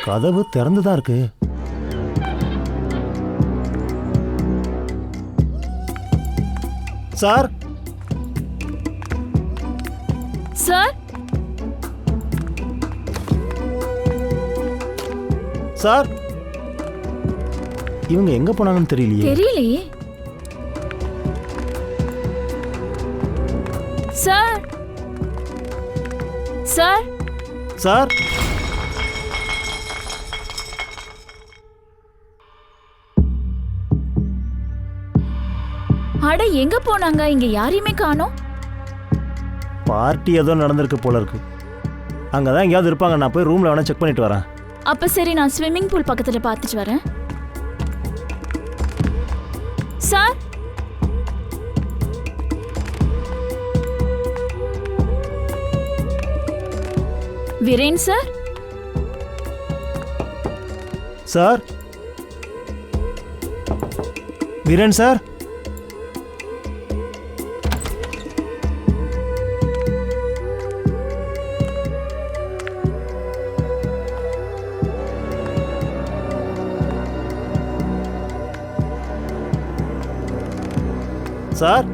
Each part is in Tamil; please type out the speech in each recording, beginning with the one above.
கதவு திறந்துதான் இருக்கு. சார் சார் சார் இவங்க எங்க போனாங்கன்னு தெரியலையே. தெரியலையே. சார் சார் சார் அட எங்க போனாங்க? இங்க யாரையுமே காணோம். பார்ட்டி ஏதோ நடந்திருக்கு போல இருக்கு. அங்கதான் எங்கேயாவது இருப்பாங்க. நான் போய் ரூம்ல வேணா செக் பண்ணிட்டு வரேன். அப்ப சரி, நான் ஸ்விம்மிங் பூல் பக்கத்துல பார்த்துட்டு வரேன். சார் வீரேன் சார். சார் வீரன் சார். சார்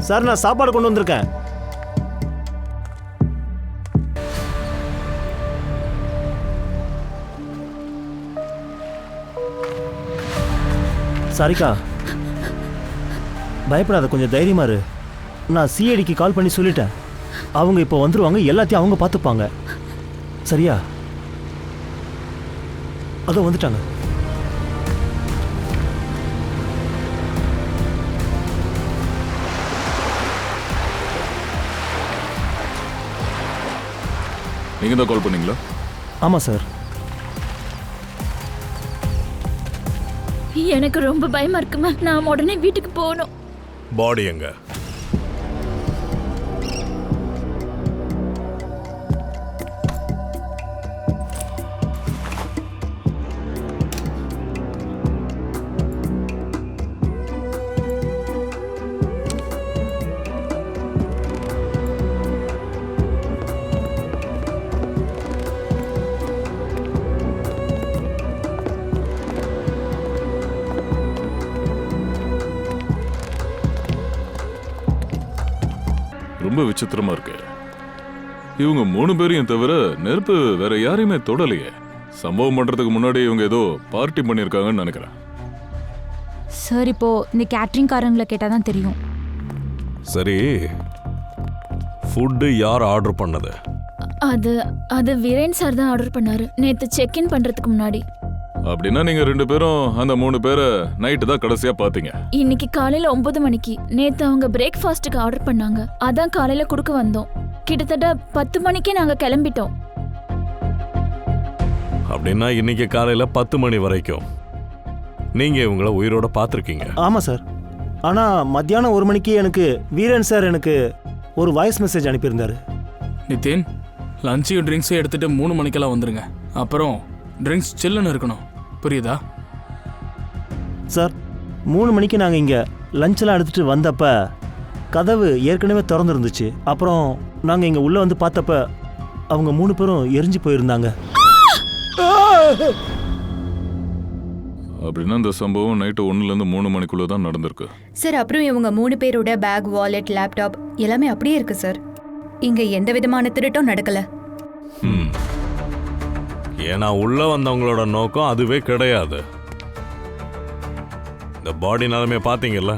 சார் நான் சாப்பாடு கொண்டு வந்திருக்கேன். சாரிக்கா, பயப்படாத, கொஞ்சம் தைரியமா இரு. நான் சிஐடிக்கு கால் பண்ணி சொல்லிட்டேன். அவங்க இப்போ வந்துருவாங்க, எல்லாத்தையும் அவங்க பார்த்துப்பாங்க. சரியா? அதோ வந்துட்டாங்க. நீங்க தான் கால் பண்ணீங்களா? ஆமா சார். எனக்கு ரொம்ப பயமா இருக்குமா. நான் உடனே வீட்டுக்கு போகணும். பாடி எங்க? ரொம்ப விசித்திரமா இருக்கு. இவங்க 3 பேரையும் தவிர நெருப்பு வேற யாரையுமே தொடலையே. சம்பவம் பண்றதுக்கு முன்னாடி இவங்க ஏதோ பார்ட்டி பண்ணிருக்காங்கன்னு நினைக்கிறேன். சார் இப்போ இந்த கேட்டரிங் காரங்களை கேட்டாதான் தெரியும். சரி, ஃபுட்டு யார் ஆர்டர் பண்ணது? அது அது வீரேன் சார் தான் ஆர்டர் பண்ணாரு நேத்து செக் இன் பண்றதுக்கு முன்னாடி. அப்படின்னா நீங்க 2 பேரும் அந்த 3 பேரை நைட்டு தான் கடைசியா பாத்தீங்க. இன்னைக்கு காலையில 9 மணிக்கு. நேத்து அவங்க பிரேக்ஃபாஸ்ட்டுக்கு ஆர்டர் பண்ணாங்க. அதான் காலையில கொடுக்க வந்தோம். கிட்டத்தட்ட 10 மணிக்கே நாங்க கிளம்பிட்டோம். அப்படின்னா இன்னைக்கு காலையில 10 மணி வரைக்கும் நீங்க இவங்கள உயிரோட பார்த்துருக்கீங்க? ஆமா சார். ஆனா மத்தியானம் 1 மணிக்கு எனக்கு வீரன் சார் எனக்கு ஒரு வாய்ஸ் மெசேஜ் அனுப்பியிருந்தாரு. நிதின், லஞ்சையும் ட்ரிங்க்ஸையும் எடுத்துட்டு 3 மணிக்கெல்லாம் வந்துருங்க. அப்புறம் ட்ரிங்க்ஸ் சில்லுன்னு இருக்கணும், புரியுதா? சார் 3 மணிக்கு நாங்கள் இங்கே லஞ்செல்லாம் எடுத்துகிட்டு வந்தப்ப கதவு ஏற்கனவே திறந்துருந்துச்சு. அப்புறம் நாங்கள் இங்கே உள்ளே வந்து பார்த்தப்ப அவங்க 3 பேரும் எரிஞ்சு போயிருந்தாங்க. அப்படின்னா இந்த சம்பவம் நைட்டு 1லேருந்து 3 மணிக்குள்ள தான் நடந்திருக்கு. சார், அப்புறம் இவங்க 3 பேரோட பேக், வாலெட், லேப்டாப் எல்லாமே அப்படியே இருக்கு சார். இங்க எந்த விதமான திருட்டும் நடக்கல. ஏன்னா உள்ள வந்தவங்களோட நோக்கம் அதுவே கிடையாது. இந்த பாடி நிலைமைய பாத்தீங்கல்ல,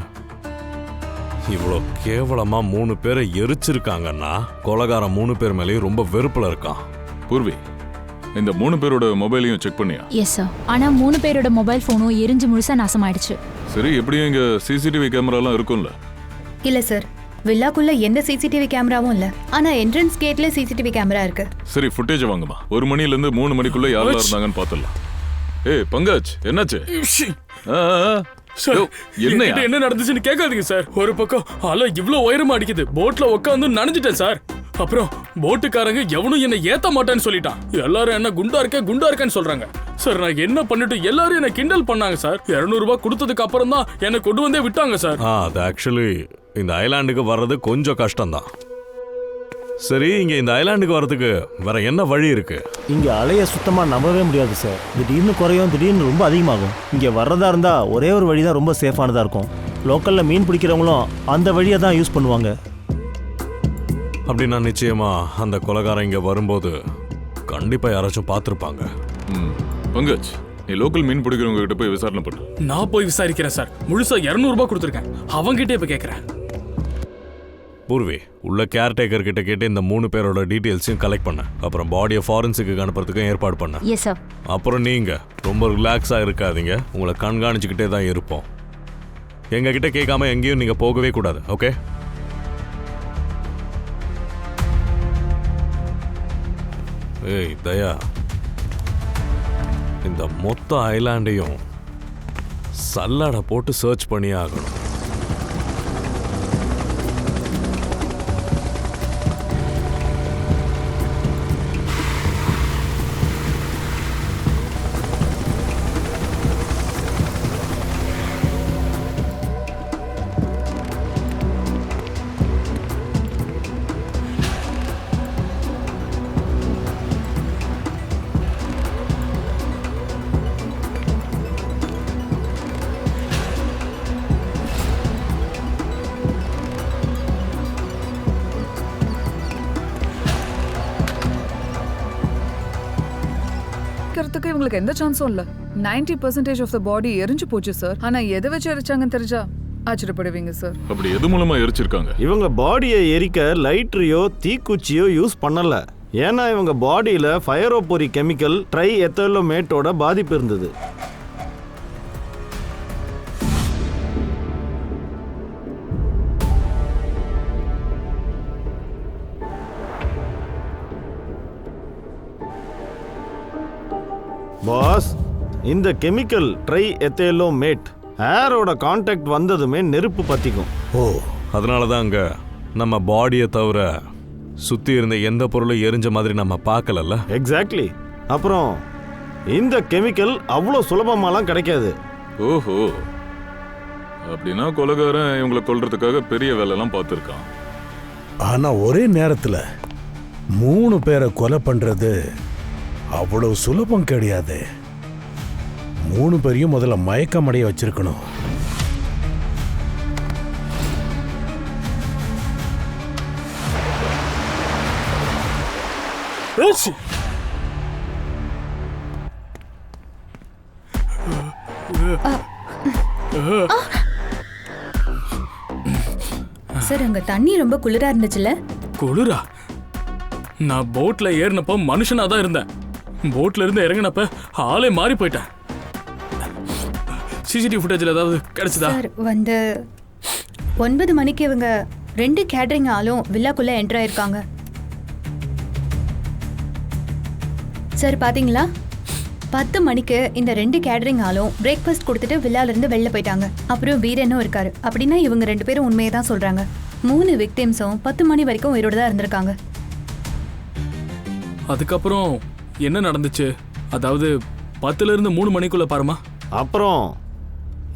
இவ்வளோ கேவலமா 3 பேரை எரிச்சிருக்காங்கன்னா கொலைகாரன் 3 பேர் மேலேயும் ரொம்ப வெறுப்புல இருக்கான். பூர்வி, இந்த 3 பேரோட மொபைலையும் செக் பண்ணியா? Yes sir. ஆனா 3 பேரோட மொபைல் போனும் எரிஞ்சு முழுசா நாசமாயிடுச்சு. சரி, எப்படியும் இங்க சிசிடிவி கேமராலாம் இருக்கும்ல? இல்ல சார், வில்லாக்குள்ள எந்த சிசிடிவி கேமராவும் இல்ல. ஆனா என்ட்ரன்ஸ் கேட்ல சிசிடிவி கேமரா இருக்கு. சரி, ஃபுட்டேஜ் வாங்குமா. 1 மணிலேருந்து 3 மணிக்குள்ள யாரெல்லாம் இருந்தாங்கன்னு பார்த்தலாம். ஏய் பங்கஜ், என்னாச்சு? என்ன நடந்துச்சுன்னு கேட்காதீங்க சார். ஒரு பக்கம் அலை இவ்வளவு உயரமா அடிக்குது, போட்ல உட்காந்து நனைஞ்சிட்டேன் சார். அப்புறம் போட்டுக்காரங்க எவனும் என்ன ஏத்த மாட்டேன்னு சொல்லிட்டான். எல்லாரும் என்ன குண்டா இருக்கேன்னு சொல்றாங்க சார். நான் என்ன பண்ணிட்டு எல்லாரும் என்ன கிண்டல் பண்ணாங்க சார். 200 ரூபாய் கொடுத்ததுக்கு அப்புறம் தான் என்ன கொண்டு வந்தே விட்டாங்க சார். அது ஆக்சுவலி இந்த ஐலாண்டுக்கு வர்றது கொஞ்சம் கஷ்டம்தான். சரி, இங்க இந்த ஐலாண்டுக்கு வரதுக்கு வேற என்ன வழி இருக்கு? இங்கே அலையை சுத்தமாக நம்பவே முடியாது சார். திடீர்னு குறையும், திடீர்னு ரொம்ப அதிகமாகும். இங்கே வர்றதா இருந்தால் ஒரே ஒரு வழி தான் ரொம்ப சேஃபானதாக இருக்கும். லோக்கலில் மீன் பிடிக்கிறவங்களும் அந்த வழியை தான் யூஸ் பண்ணுவாங்க. அப்படின்னா நிச்சயமா அந்த கொலைகாரன் இங்க வரும்போது கண்டிப்பா யாராச்சும் பார்த்துருப்பாங்க. பங்கஜ், நீ லோக்கல் மீன் பிடிக்கிறவங்க கிட்ட போய் விசாரணை பண்ணு. நான் போய் விசாரிக்கிறேன் சார். முழுசா 200 ரூபாய் கொடுத்துருக்கேன். அவங்கிட்டே இப்ப கேட்கறேன். பூர்வி, உள்ள கேர்டேக்கர் கிட்ட கேட்டு இந்த 3 பேரோட டீட்டெயில்ஸையும் கலெக்ட் பண்ண. அப்புறம் பாடியை ஃபாரன்சிக்கு அனுப்புறதுக்கும் ஏற்பாடு பண்ண. Yes sir. அப்புறம் நீங்க ரொம்ப ரிலாக்ஸா இருக்காதீங்க. உங்களை கண்காணிச்சுக்கிட்டே தான் இருப்போம். எங்க கிட்ட கேட்காம எங்கேயும் நீங்க போகவே கூடாது. ஓகே? ஏய் தயா, இந்த மொத்த ஐலாண்டையும் சல்லடை போட்டு சர்ச் பண்ணி ஆகணும். இருக்கிறதுக்கு இவங்களுக்கு எந்த சான்ஸும் இல்ல. 90% ஆஃப் த பாடி எரிஞ்சு போச்சு சார். ஆனா எதை வச்சு எரிச்சாங்கன்னு தெரிஞ்சா ஆச்சரியப்படுவீங்க சார். அப்படி எது மூலமா எரிச்சிருக்காங்க? இவங்க பாடியை எரிக்க லைட்ரையோ தீக்குச்சியோ யூஸ் பண்ணல. ஏன்னா இவங்க பாடியில ஃபயரோபோரி கெமிக்கல் ட்ரை எத்தலோமேட்டோட பாதிப்பு இருந்தது. பாஸ், இந்த கெமிக்கல் ட்ரை எத்தேலோமேட் ஏரோட கான்டாக்ட் வந்ததுமே நெருப்பு பத்திக்கும். ஓ, அதனால தான் அங்க நம்ம பாடியை தவிர சுத்தி இருந்த எந்த பொருளும் எரிஞ்ச மாதிரி நம்ம பார்க்கலல்ல. எக்ஸாக்ட்லி. அப்புறம் இந்த கெமிக்கல் அவ்வளோ சுலபமாலாம் கிடைக்காது. ஓஹோ, அப்படின்னா கொலைகாரன் இவங்களை கொல்றதுக்காக பெரிய வேலைலாம் பார்த்துருக்கான். ஆனா ஒரே நேரத்துல 3 பேரை கொலை பண்றது அவ்வளவு சுலபம் கிடையாது. 3 பேரையும் முதல்ல மயக்கமடைய வச்சிருக்கணும். சார், அங்க தண்ணி ரொம்ப குளிரா இருந்துச்சுல? குளிரா? நான் போட்ல ஏறினப்ப மனுஷனா தான் இருந்தேன். போட்ல இருந்து இறங்கினப்ப ஆளே மாறி போயிட்டேன். சிசிடிவி ஃபுட்டேஜ்ல ஏதாவது கிடைச்சதா? சார், வந்து 9 மணிக்கு இவங்க 2 கேட்டரிங் ஆளும் வில்லாக்குள்ள என்டர் ஆயிருக்காங்க. சார் பாத்தீங்களா? 10 மணிக்கு இந்த 2 கேட்டரிங் ஆளும் பிரேக்ஃபாஸ்ட் கொடுத்துட்டு வில்லால இருந்து வெளில போயிட்டாங்க. அப்புறம் வீரனும் இருக்காரு. அப்படின்னா இவங்க 2 பேரும் உண்மையை தான் சொல்றாங்க. 3 விக்டிம்ஸும் 10 மணி வரைக்கும் உயிரோட தான் இருந்திருக்காங்க. அதுக்கப்புறம் என்ன நடந்துச்சு? அதாவது 10ல இருந்து 3 மணிக்குள்ள பாருமா. அப்புறம்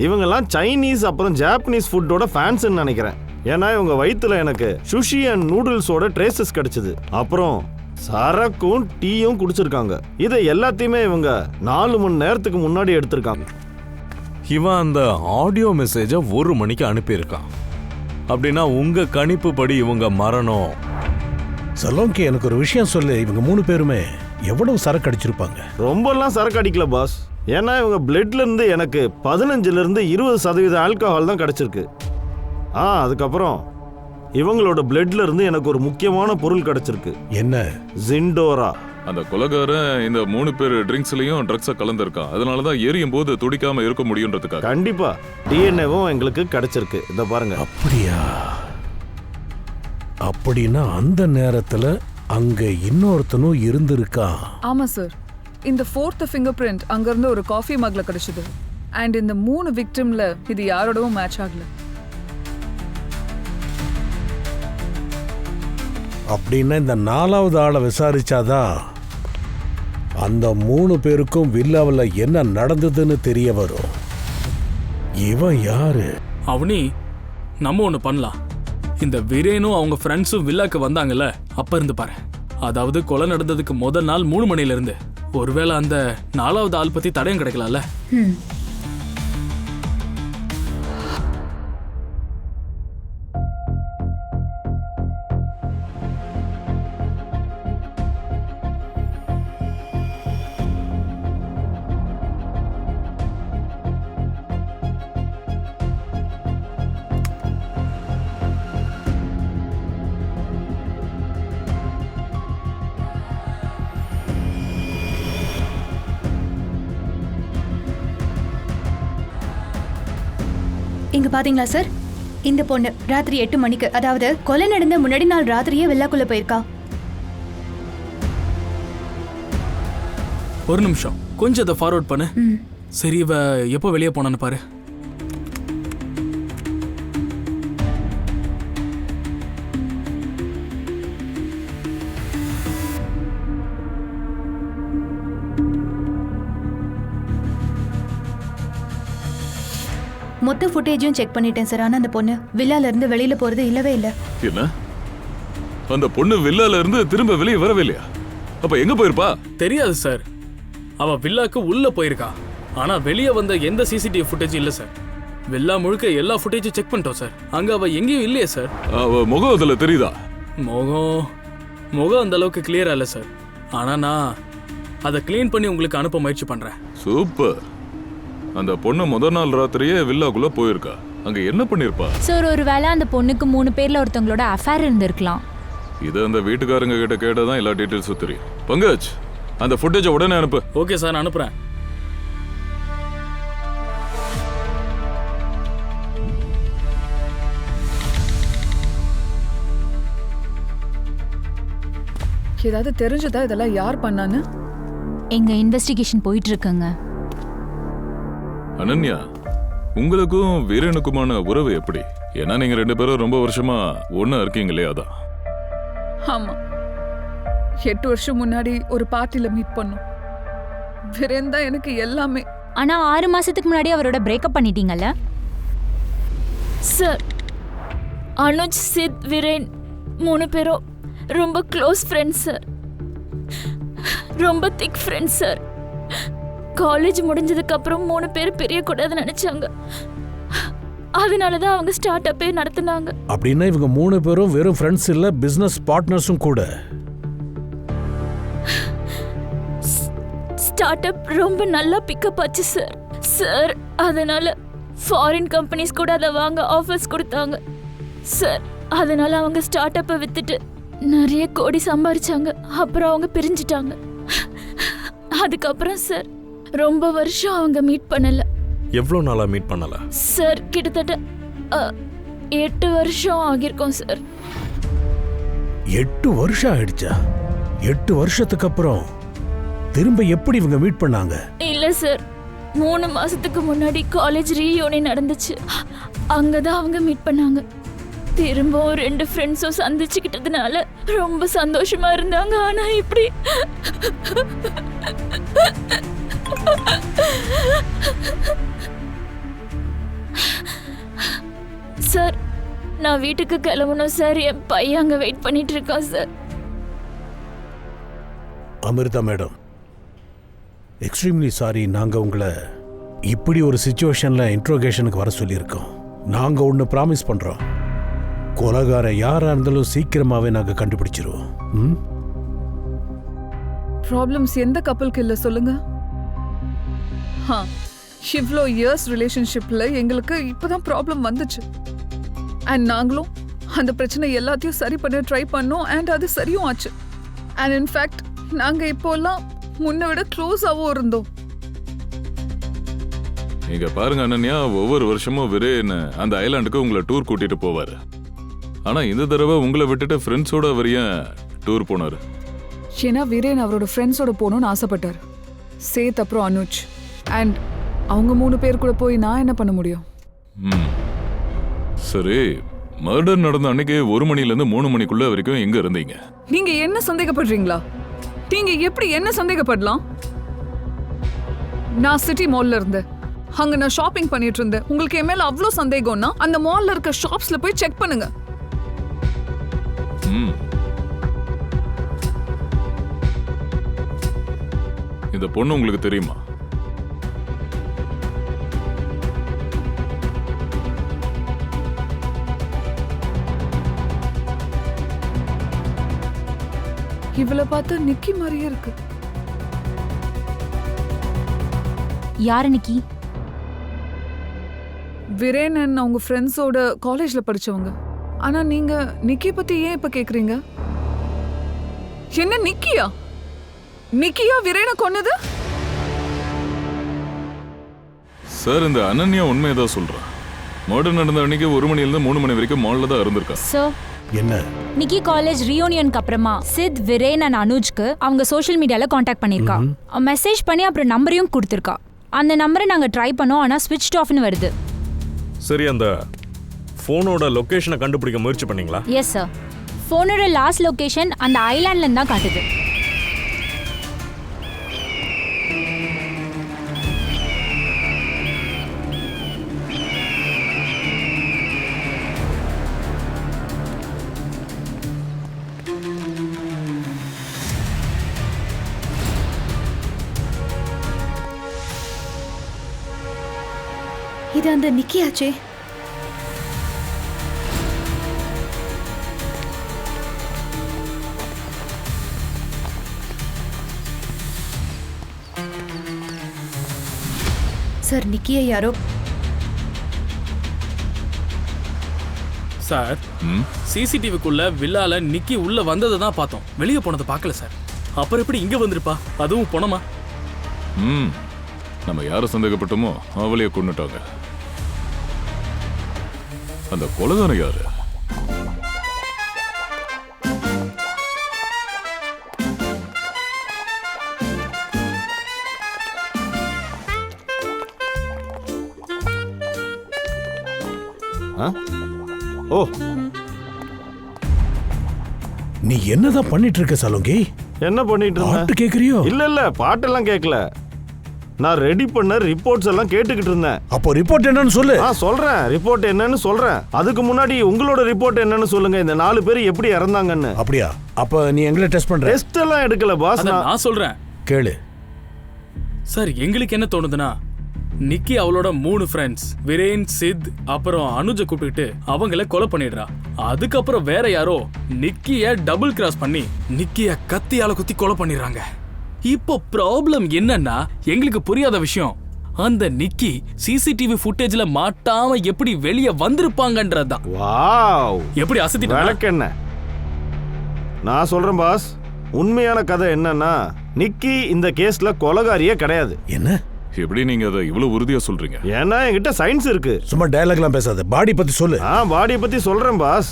இவங்கெல்லாம் சைனீஸ் அப்புறம் ஜாப்பனீஸ் ஃபுட்டோட ஃபேன்ஸ்ன்னு நினைக்கிறேன். ஏன்னா இவங்க வயிற்றுல எனக்கு சுஷி அண்ட் நூடுல்ஸோட ட்ரேசஸ் கிடைச்சது. அப்புறம் சரக்கும் டீயும் குடிச்சிருக்காங்க. இதை எல்லாத்தையுமே இவங்க 4 மணி நேரத்துக்கு முன்னாடி எடுத்திருக்காங்க. இவன் அந்த ஆடியோ மெசேஜை 1 மணிக்கு அனுப்பியிருக்கான். அப்படின்னா உங்க கணிப்பு படி இவங்க மரணம். சலோங்கி, எனக்கு ஒரு விஷயம் சொல்லு. இவங்க 3 பேருமே எவ்வளவு சரக்கு அடிச்சிருப்பாங்க? ரொம்பலாம் சரக்கு அடிக்கல பாஸ். ஏன்னா இவங்க பிளட்ல இருந்து எனக்கு 15% 20% ஆல்கஹால் தான் கிடைச்சிருக்கு. அதுக்கப்புறம் இவங்களோட பிளட்ல இருந்து எனக்கு ஒரு முக்கியமான பொருள் கிடைச்சிருக்கு. என்ன? ஜிண்டோரா. அந்த கொலைகாரன் இந்த 3 பேர் ட்ரிங்க்ஸ்லயும் ட்ரக்ஸை கலந்துருக்கான். அதனாலதான் எரியும் போது துடிக்காம இருக்க முடியுன்றதுக்காக. கண்டிப்பா டிஎன்ஏவும் எங்களுக்கு கிடைச்சிருக்கு. இத பாருங்க. அப்படியா? அப்படின்னா அந்த நேரத்துல அங்க இன்னொருத்தனும் இருந்திருக்கான். ஆமா சார். இந்த 4th ஃபிங்கர் பிரிண்ட் அங்க இருந்து ஒரு காஃபி மக்ல கிடைச்சது. அண்ட் இந்த 3 விக்டிம்ல இது யாரோடவும் மேட்ச் ஆகல. அப்படின்னா இந்த 4வது ஆளை விசாரிச்சாதான் அந்த 3 பேருக்கும் வில்லாவில் என்ன நடந்ததுன்னு தெரிய வரும். இவன் யாரு? அவனி, நம்ம ஒண்ணு பண்ணலாம். இந்த வீரேனும் அவங்க ஃப்ரெண்ட்ஸும் வில்லாக்கு வந்தாங்கல்ல, அப்ப இருந்து பாரு. அதாவது கொலை நடந்ததுக்கு முதல் நாள் 3 மணில இருந்து. ஒருவேளை அந்த 4வது ஆள் பத்தி தடயம் கிடைக்கலாம்ல. ம். இங்க பாத்தீங்களா சார், இந்த பொண்ணு ராத்திரி 8 மணிக்கு, அதாவது கொலை நடந்த முன்னாடி நாள் ராத்திரியே வில்லாக்குள்ள போயிருக்கா. ஒரு நிமிஷம், கொஞ்சம் அதை ஃபார்வர்ட் பண்ணு. சரி, இவ எப்போ வெளியே போனான்னு பாரு. மொத்த ஃபுட்டேஜும் செக் பண்ணிட்டேன் சார். ஆனா அந்த பொண்ணு வில்லால இருந்து வெளியில போறது இல்லவே இல்ல. என்ன, அந்த பொண்ணு வில்லால இருந்து திரும்ப வெளியே வரவே இல்லையா? அப்ப எங்க போயிருப்பா? தெரியாது சார். அவ வில்லாக்கு உள்ள போயிருக்கா. ஆனா வெளியே வந்த எந்த சிசிடிவி ஃபுட்டேஜும் இல்ல சார். வில்லா முழுக்க எல்லா ஃபுட்டேஜும் செக் பண்ணிட்டோம் சார். அங்க அவ எங்கேயும் இல்லையே சார். அவ முகம் அதுல தெரியுதா? முகம் அந்த அளவுக்கு கிளியரா இல்ல சார். ஆனா நான் அதை கிளீன் பண்ணி உங்களுக்கு அனுப்ப முயற்சி பண்றேன். சூப்பர். அந்த பொண்ணு முதல் நாள் ராத்திரியே வில்லாக்குள்ள போயிருக்கா. அங்க என்ன பண்ணிருப்பா? சார் ஒருவேளை அந்த பொண்ணுக்கு 3 பேர்ல ஒருத்தவங்களோட அஃபேர் இருந்திருக்கலாம். இது அந்த வீட்டுக்காரங்க கிட்ட கேட்டதான் எல்லா டீடைல்ஸும் தெரியும். பங்கஜ், அந்த ஃபுட்டேஜை உடனே அனுப்பு. ஓகே சார், நான் அனுப்புறேன். ஏதாவது தெரிஞ்சதா இதெல்லாம் யார் பண்ணான்னு? எங்க இன்வெஸ்டிகேஷன் போயிட்டு இருக்குங்க. அனன்யா, உங்களுக்கும் வீரனுக்குமான உறவு எப்படி? ஏன்னா நீங்க 2 பேரும் ரொம்ப வருஷமா ஒண்ணா இருக்கீங்களே, அதான். ஆமா, 8 வருஷம் முன்னாடி ஒரு பார்ட்டில மீட் பண்ணோம். வீரேன் தான் எனக்கு எல்லாமே. ஆனா 6 மாசத்துக்கு முன்னாடி அவரோட பிரேக்கப் பண்ணிட்டீங்கல்ல சார். அனுஜ், சித், வீரேன் 3 பேரும் ரொம்ப க்ளோஸ் ஃப்ரெண்ட்ஸ் சார். ரொம்ப திக் ஃப்ரெண்ட்ஸ் சார். காலேஜ் முடிஞ்சதுக்கு அப்புறம் 3 பேர் பிரியக்கூடாதுன்னு நினைச்சாங்க. அதனாலதான் அவங்க ஸ்டார்ட் அப்பே நடத்தினாங்க. அப்படின்னா இவங்க 3 பேரும் வெறும் ஃப்ரெண்ட்ஸ் இல்ல, பிசினஸ் பார்ட்னர்ஸும் கூட. ஸ்டார்ட் அப் ரொம்ப நல்லா பிக்கப் ஆச்சு சார். சார் அதனால ஃபாரின் கம்பெனிஸ் கூட அதை வாங்க ஆஃபர்ஸ் கொடுத்தாங்க சார். அதனால அவங்க ஸ்டார்ட் அப்பை வித்துட்டு நிறைய கோடி சம்பாரிச்சாங்க. அப்புறம் அவங்க பிரிஞ்சிட்டாங்க. அதுக்கப்புறம் சார் ரொம்ப வருஷம் அவங்க மீட் பண்ணல. எவ்வளவு நாளா மீட் பண்ணல? சார் கிட்டத்தட்ட 8 வருஷம் ஆகியிருக்கோம் சார். 8 வருஷம் ஆயிடுச்சா? 8 வருஷத்துக்கு அப்புறம் திரும்ப எப்படி இவங்க மீட் பண்ணாங்க? இல்ல சார், 3 மாசத்துக்கு முன்னாடி காலேஜ் ரீயூனியன் நடந்துச்சு. அங்கதான் அவங்க மீட் பண்ணாங்க. திரும்பவும் 2 ஃப்ரெண்ட்ஸும் சந்திச்சுக்கிட்டதுனால ரொம்ப சந்தோஷமா இருந்தாங்க. ஆனா இப்படி சார், நான் வீட்டுக்கு கிளம்பணும் சார். என் பையன் அங்க வெயிட் பண்ணிட்டு இருக்கான் sir. Amritha madam, extremely sorry. நாங்க உங்களை இப்படி ஒரு சிச்சுவேஷன்ல இன்ட்ரோகேஷனுக்கு வர சொல்லியிருக்கோம். நாங்க ஒன்று ப்ராமிஸ் பண்றோம், கொலைகாரன் யாரா இருந்தாலும் சீக்கிரமாவே நாங்க கண்டுபிடிச்சிருவோம். ப்ராப்ளம்ஸ் எந்த கப்பலுக்கு இல்ல சொல்லுங்க? இவ்வளோ இயர்ஸ் ரிலேஷன்ஷிப்ல எங்களுக்கு இப்போதான் ப்ராப்ளம் வந்துச்சு. அண்ட் நாங்களும் அந்த பிரச்சனை எல்லாத்தையும் சரி பண்ண ட்ரை பண்ணோம். அண்ட் அது சரியும் ஆச்சு. அண்ட் இன்ஃபேக்ட் நாங்க இப்போல்லாம் முன்ன விட க்ளோஸாகவும் இருந்தோம். நீங்க பாருங்க அனன்யா, ஒவ்வொரு வருஷமும் வீரேன் அந்த ஐலாண்டுக்கு உங்களை டூர் கூட்டிட்டு போவாரு. ஆனா இந்த தடவை உங்களை விட்டுட்டு ஃப்ரெண்ட்ஸோட அவர் ஏன் டூர் போனாரு? ஏன்னா வீரேன் அவரோட ஃப்ரெண்ட்ஸோட போகணும்னு ஆசைப்பட்டார். சேத் அப்புறம் அனுஜ். அண்ட் அவங்க 3 பேர் கூட போய் நான் என்ன பண்ண முடியும்? சரி, மர்டர் நடந்த அன்னைக்கு 1 மணிலேருந்து 3 மணிக்குள்ள வரைக்கும் எங்க இருந்தீங்க? நீங்க என்ன சந்தேகப்படுறீங்களா? நீங்க எப்படி என்ன சந்தேகப்படலாம்? நான் சிட்டி மால்ல இருந்தேன். அங்க நான் ஷாப்பிங் பண்ணிட்டு இருந்தேன். உங்களுக்கு என் மேல அவ்வளோ சந்தேகம்னா அந்த மால்ல இருக்க ஷாப்ஸ்ல போய் செக் பண்ணுங்க. ம். இந்த பொண்ணு உங்களுக்கு தெரியுமா? இவளை பார்த்தா நிக்கி மாதிரியே இருக்கு. யாரு நிக்கி? விரேன் and அவங்க ஃப்ரெண்ட்ஸோட காலேஜ்ல படிச்சவங்க. ஆனா நீங்க நிக்கி பத்தி ஏன் இப்ப கேக்குறீங்க? என்ன நிக்கியா? நிக்கியா விரேனை கொன்னது? சார், இந்த அனன்யா உண்மையதான் சொல்றா. மர்டர் நடந்த அன்னைக்கு 1 மணிலேருந்து 3 மணி வரைக்கும் மால்ல தான் இருந்திருக்கா. சார், என்ன நிக்கி காலேஜ் ரீயூனியனுக்கு அப்புறமா சித், விரேன் அண்ட் அனுஜ்க்கு அவங்க சோஷியல் மீடியால காண்டாக்ட் பண்ணிருக்கா. மெசேஜ் பண்ணி அப்புறம் நம்பரையும் கொடுத்துருக்கா. அந்த நம்பரை நாங்க ட்ரை பண்ணோம், ஆனா ஸ்விட்ச் ஆஃப்னு வருது. சரி, அந்த ஃபோனோட லொகேஷனை கண்டுபிடிக்க முயற்சி பண்ணீங்களா? எஸ் சார், ஃபோனோட லாஸ்ட் லொகேஷன் அந்த ஐலாண்ட்ல இருந்து தான் காட்டுது. இது அந்த நிக்கியாச்சே. சார், நிக்கியை யாரோ. சார், ம். சிசிடிவிக்குள்ள வில்லால நிக்கி உள்ள வந்ததை தான் பார்த்தோம். வெளியே போனதை பார்க்கல சார். அப்புறம் எப்படி இங்க வந்திருப்பா? அதுவும் பணமா? ம். நம்ம யாரை சந்தேகப்பட்டோமோ அவளையே கொன்னுட்டாங்க. அந்த கொலைகாரன் யாரு? ஓ, நீ என்னதான் பண்ணிட்டு இருக்க சலோங்கி? என்ன பண்ணிட்டு பாட்டு இருந்த? கேக்குறியோ? இல்ல பாட்டெல்லாம் கேட்கல. நான் ரெடி பண்ண ரிப்போர்ட்ஸ் எல்லாம் கேட்டுக்கிட்டு இருந்தேன். அப்போ ரிப்போர்ட் என்னன்னு சொல்லு. சொல்றேன், ரிப்போர்ட் என்னன்னு சொல்றேன். அதுக்கு முன்னாடி உங்களோட ரிப்போர்ட் என்னன்னு சொல்லுங்க. இந்த 4 பேர் எப்படி இறந்தாங்கன்னு. அப்படியா? அப்ப நீ எங்களை டெஸ்ட் பண்ற? டெஸ்ட் எல்லாம் எடுக்கல பாஸ். அத நான் சொல்றேன். கேளு. சார், எங்களுக்கு என்ன தோணுதுன்னா, நிக்கி அவளோட 3 ஃப்ரெண்ட்ஸ் விரேன், சித் அப்புறம் அனுஜ கூப்பிட்டு அவங்கள கொலை பண்ணிடுறா. அதுக்கப்புறம் வேற யாரோ நிக்கிய டபுள் கிராஸ் பண்ணி நிக்கிய கத்தியால குத்தி கொலை பண்ணிடுறாங்க. இப்போ ப்ராப்ளம் என்னன்னா, எங்களுக்கு புரியாத விஷயம், அந்த நிக்கி சிசிடிவி ஃபுட்டேஜ்ல மாட்டாம எப்படி வெளியே வந்திருப்பாங்கன்றதுதான். வாவ், எப்படி அசத்திட்டு விளக்கென்ன? நான் சொல்றேன் பாஸ். உண்மையான கதை என்னன்னா, நிக்கி இந்த கேஸ்ல கொலைகாரியே கிடையாது. என்ன? எப்படி நீங்க அதை இவ்வளவு உறுதியா சொல்றீங்க? ஏன்னா என்கிட்ட சயின்ஸ் இருக்கு. சும்மா டயலாக்லாம் பேசாத, பாடி பத்தி சொல்லு. பாடியை பத்தி சொல்றேன் பாஸ்.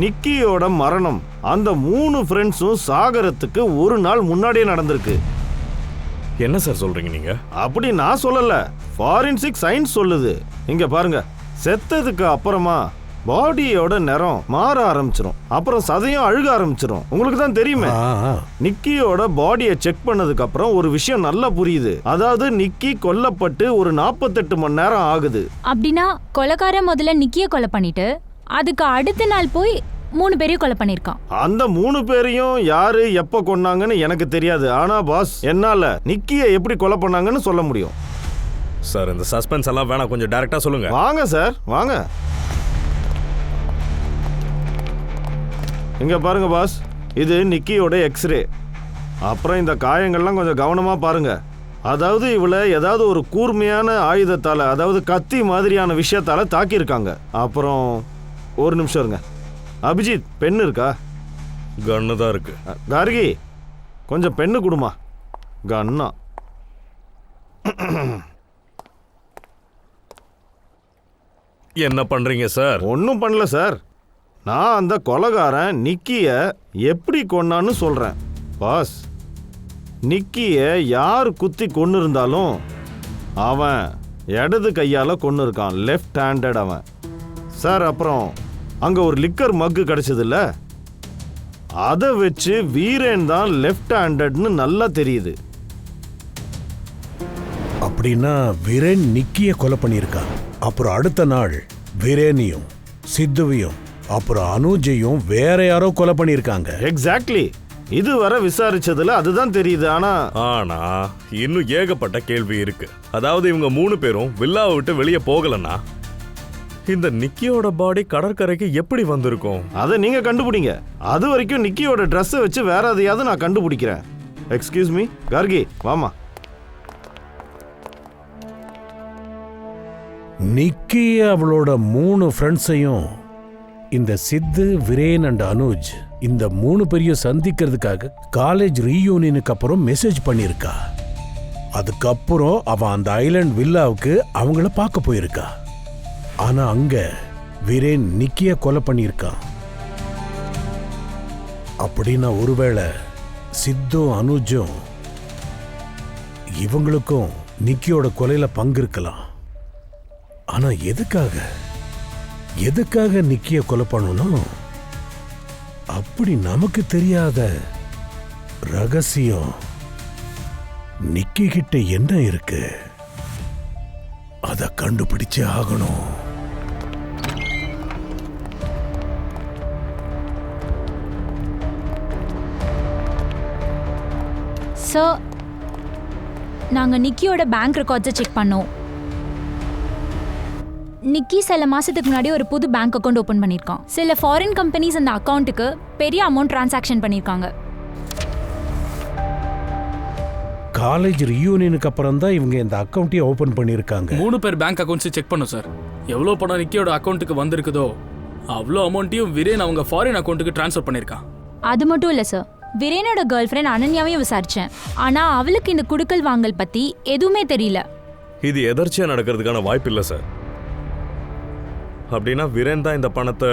நிக்கியோட மரணம் அந்த 3 ஃப்ரெண்ட்ஸும் சாகரத்துக்கு 1 நாள் முன்னாடியே நடந்திருக்கு. என்ன சார் சொல்றீங்க நீங்க? அப்படி நான் சொல்லல, ஃபாரன்சிக் சயின்ஸ் சொல்லுது. இங்க பாருங்க, செத்ததுக்கு அப்புறமா பாடியோட நிறம் மாற ஆரம்பிச்சிரும், அப்புறம் சதையும் அழுக ஆரம்பிச்சிரும். உங்களுக்கு தான் தெரியுமே. நிக்கியோட பாடியை செக் பண்ணதுக்கு அப்புறம் ஒரு விஷயம் நல்லா புரியுது. அதாவது நிக்கி கொல்லப்பட்டு ஒரு 48 மணி நேரம் ஆகுது. அப்படின்னா கொலைக்காரன் முதல்ல நிக்கிய கொலை பண்ணிட்டு அதுக்கு அடுத்த நாள் போய் 3 பேரையும் கொலை பண்ணிருக்கான். அந்த 3 பேரையும் யாரு எப்ப கொன்னாங்கன்னு எனக்கு தெரியாது. ஆனா பாஸ், என்னால நிக்கிய எப்படி கொலை பண்ணாங்கன்னு சொல்ல முடியும். சார், இந்த சஸ்பென்ஸ் எல்லாம் வேணாம், கொஞ்சம் டைரக்டா சொல்லுங்க. வாங்க சார், வாங்க. இங்க பாருங்க பாஸ், இது நிக்கியோட எக்ஸ்ரே. அப்புறம் இந்த காயங்கள்லாம் கொஞ்சம் கவனமா பாருங்க. அதாவது இவளை ஏதாவது ஒரு கூர்மையான ஆயுதத்தால, அதாவது கத்தி மாதிரியான விஷயத்தால தாக்கியிருக்காங்க. அப்புறம் ஒரு நிமிஷம் இருங்க. அபிஜித், பெண்ணு இருக்கா? கன்னு தான் இருக்கு. கார்கி, கொஞ்சம் பெண்ணு கொடுமா. கன்னா என்ன பண்றீங்க சார்? ஒன்றும் பண்ணல சார். நான் அந்த கொலைகாரன் நிக்கிய எப்படி கொன்னான்னு சொல்றேன் பாஸ். நிக்கிய யார் குத்தி கொன்னு இருந்தாலும் அவன் இடது கையால கொன்னு இருக்கான், லெஃப்ட் ஹேண்டட் அவன் சார். அப்புறம் அங்க ஒரு லிக்கர் மக்கு கிடைச்சதுல்ல, அதை வச்சு வீரன் தான் லெஃப்ட் ஹேண்டட்னு நல்லா தெரியுது. அப்படின்னா வீரன் நிக்கிய கொலை பண்ணியிருக்கான். அப்புறம் அடுத்த நாள் வீரேனையும் சித்துவையும் அப்புறம் அனுஜையும் வேற யாரோ கொலை பண்ணியிருக்காங்க. எக்ஸாக்ட்லி. இதுவரை விசாரிச்சதுல அதுதான் தெரியுது. ஆனா இன்னும் ஏகப்பட்ட கேள்வி இருக்கு. அதாவது இவங்க 3 பேரும் வில்லாவை விட்டு வெளியே போகலன்னா இந்த நிக்கியோட பாடி கடற்கரைக்கு எப்படி வந்திருக்கும்? அதை நீங்க கண்டுபிடிங்க. அது வரைக்கும் நிக்கியோட ட்ரெஸ்ஸை வச்சு வேற எதையாவது நான் கண்டுபிடிக்கிறேன். எக்ஸ்கியூஸ் மீ கார்கி, வாமா. நிக்கி அவளோட 3 ஃப்ரெண்ட்ஸையும் இந்த சித்து, விரேன் அண்ட் அனுஜ் இந்த 3 பேரையும் சந்திக்கிறதுக்காக காலேஜ் ரீயூனியனுக்கு அப்புறம் மெசேஜ் பண்ணியிருக்கா. அதுக்கப்புறம் அவன் அந்த ஐலண்ட் வில்லாவுக்கு அவங்கள பார்க்க போயிருக்கா. ஆனா அங்க விரேன் நிக்கிய கொலை பண்ணியிருக்கான். அப்படின்னா ஒருவேளை சித்தும் அனுஜும் இவங்களுக்கும் நிக்கியோட கொலையில பங்கு இருக்கலாம். ஆனா எதுக்காக நிக்கிய கொலை பண்ணணும்? அப்படி நமக்கு தெரியாத ரகசியம் நிக்கி கிட்ட என்ன இருக்கு? அத கண்டுபிடிச்சே ஆகணும். சார், நாங்க நிக்கியோட பேங்க் ரெக்கார்ட்ஸை செக் பண்ணோம். நிக்கி சில மாசத்துக்கு முன்னாடி ஒரு புது பேங்க் அக்கௌண்ட் ஓபன் பண்ணிருக்கான். சில ஃபாரின் கம்பெனிஸ் அந்த அக்கௌண்ட்டுக்கு பெரிய அமௌண்ட் டிரான்சாக்ஷன் பண்ணிருக்காங்க. காலேஜ் ரீயூனியனுக்கு அப்புறம் தான் இவங்க இந்த அக்கௌண்ட்டை ஓபன் பண்ணிருக்காங்க. 3 பேர் பேங்க் அக்கௌண்ட்ஸ் செக் பண்ணோம் சார். எவ்வளோ பணம் நிக்கியோட அக்கௌண்ட்டுக்கு வந்திருக்குதோ அவ்வளோ அமௌண்ட்டையும் விரேன் அவங்க ஃபாரின் அக்கௌண்ட்டுக்கு ட்ரான்ஸ்ஃபர் பண்ணியிருக்கான். அது மட்டும் இல்ல சார், விரேனோட கேர்ள் ஃப்ரெண்ட் அனன்யாவையும் விசாரிச்சேன். ஆனா அவளுக்கு இந்த குடுக்கல் வாங்கல் பத்தி எதுவுமே தெரியல. இது எதர்ச்சியா நடக்கிறதுக்கான வாய்ப்பு இல்லை சார். அப்படின்னா விரேன் தான் இந்த பணத்தை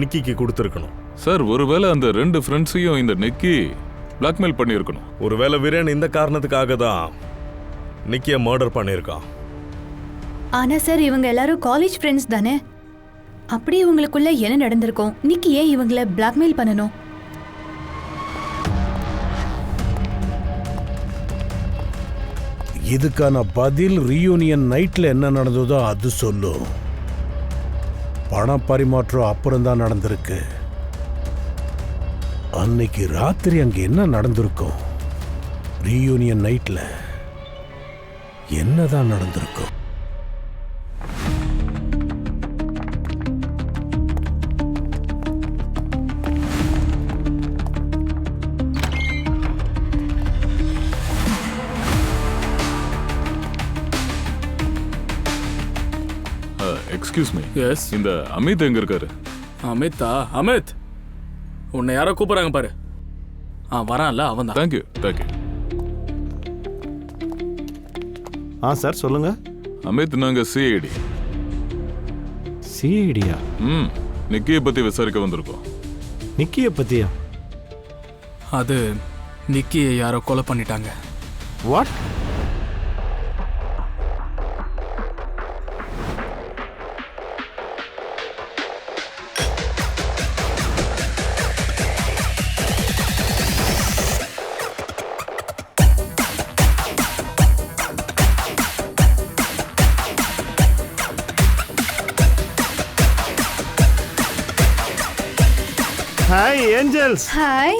நிக்கிக்கு கொடுத்துருக்கணும். சார், ஒருவேளை அந்த 2 ஃப்ரெண்ட்ஸையும் இந்த நிக்கி பிளாக்மெயில் பண்ணியிருக்கணும். ஒருவேளை விரேன் இந்த காரணத்துக்காக தான் நிக்கிய மர்டர் பண்ணியிருக்கான். ஆனா சார், இவங்க எல்லாரும் காலேஜ் ஃப்ரெண்ட்ஸ் தானே? அப்படி இவங்களுக்குள்ள என்ன நடந்திருக்கும்? நிக்கி ஏன் இவங்கள பிளாக்மெயில் பண்ணணும்? இதுக்கான பதில் ரீயூனியன் நைட்ல என்ன நடந்ததோ அது சொல்லும். பண பரிமாற்றம் அப்புறம் தான் நடந்திருக்கு. அன்னைக்கு ராத்திரி அங்க என்ன நடந்திருக்கும்? ரீயூனியன் நைட்ல என்னதான் நடந்திருக்கும்? Excuse me. எஸ். இந்த அமித் எங்க இருக்காரு? அமித்தா? அமித், உன்னை யாரோ கூப்பிடுறாங்க பாரு. வரான்ல, அவன் தான். தேங்க்யூ. சார் சொல்லுங்க. அமித், நாங்க சிஐடி. சிஐடியா? நிக்கியை பத்தி விசாரிக்க வந்திருக்கோம். நிக்கிய பத்தியா? அது நிக்கியை யாரோ கொலை பண்ணிட்டாங்க. What? Hi angels. Hi.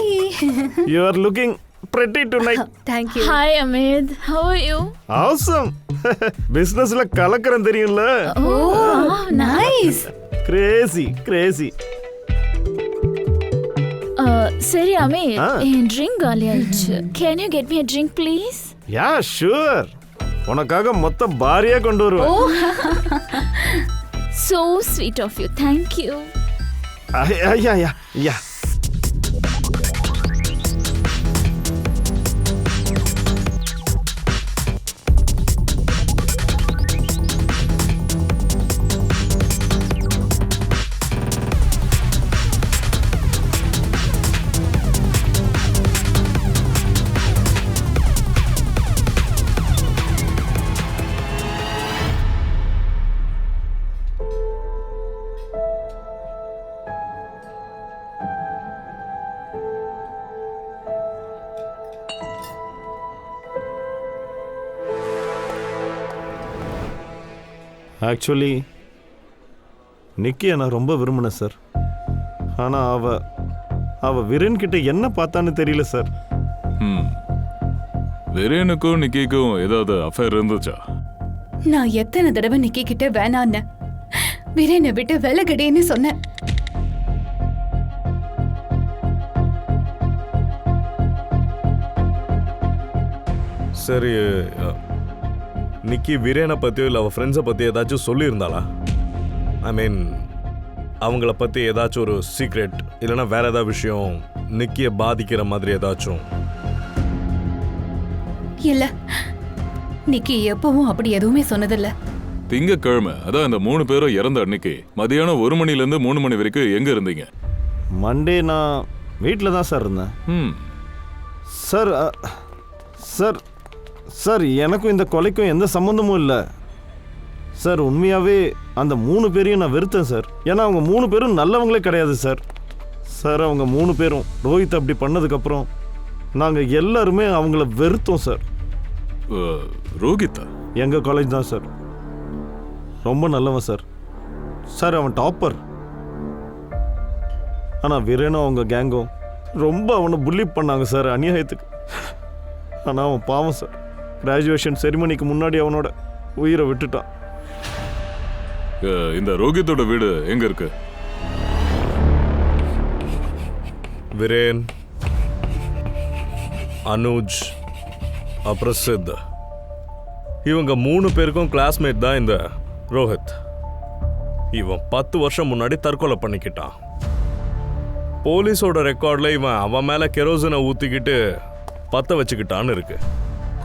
You are looking pretty tonight. Thank you. Hi Amit, how are you? Awesome. Businessல கலக்கறம் தெரியும்ல? Oh, nice. Crazy. சரி அமித், என் ட்ரிங்க் காலி ஆயிடுச்சு. Can you get me a drink please? Yeah, sure. உனக்காக மொத்த பாரியா கொண்டு வருவேன். So sweet of you. Thank you. Yeah. Actually நிக்கியை நான் ரொம்ப விரும்பினேன் சார். ஆனால் அவ விரேன் கிட்ட என்ன பார்த்தான்னு தெரியல சார். விரேனுக்கும் நிக்கிக்கும் ஏதாவது அஃபேர் இருந்துச்சா? நான் எத்தனை தடவை நிக்கி கிட்ட வேணான்னு வீரனை விட்டு விலகடேன்னு சொன்னேன். சரி, நிக்கி வீரேனை பற்றியோ இல்லை அவள் ஃப்ரெண்ட்ஸை பற்றி ஏதாச்சும் சொல்லியிருந்தாளா? ஐ மீன் அவங்கள பற்றி ஏதாச்சும் ஒரு சீக்ரெட் இல்லைன்னா வேற ஏதாவது விஷயம் நிக்கியை பாதிக்கிற மாதிரி ஏதாச்சும்? இல்ல, நிக்கி எப்பவும் அப்படி எதுவுமே சொன்னதில்ல. திங்கக்கிழமை, அதான் இந்த 3 பேரும் இறந்த அன்னைக்கு மதியானம் 1 மணிலேருந்து 3 மணி வரைக்கும் எங்க இருந்தீங்க? மண்டே நான் வீட்டில் தான் சார் இருந்தேன். சார் சார் சார் எனக்கும் இந்த கொலைக்கும் எந்த சம்மந்தமும் இல்லை சார். உண்மையாகவே அந்த 3 பேரையும் நான் வெறுத்தேன் சார். ஏன்னா அவங்க 3 பேரும் நல்லவங்களே கிடையாது சார். சார் அவங்க 3 பேரும் ரோஹித் அப்படி பண்ணதுக்கப்புறம் நாங்கள் எல்லாருமே அவங்கள வெறுத்தோம் சார். ரோஹித்தா? எங்கள் காலேஜ் தான் சார். ரொம்ப நல்லவன் சார். சார் அவன் டாப்பர். ஆனால் வீரேனும் அவங்க கேங்கும் ரொம்ப அவனை புள்ளி பண்ணாங்க சார், அநியாயத்துக்கு. ஆனால் அவன் பாவம் சார். கிராஜுவேஷன் செரிமனிக்கு முன்னாடி அவனோட உயிரை விட்டுட்டான். இந்த ரோஹித்தோட வீடு எங்க இருக்கு? விரேன், அனுஜ், அப்புறம் சித், இவங்க 3 பேருக்கும் கிளாஸ்மேட் தான் இந்த ரோஹித். இவன் 10 வருஷம் முன்னாடி தற்கொலை பண்ணிக்கிட்டான். போலீஸோட ரெக்கார்ட்ல இவன் அவன் மேல கெரோசினை ஊத்திக்கிட்டு பத்த வச்சுக்கிட்டான்னு இருக்கு.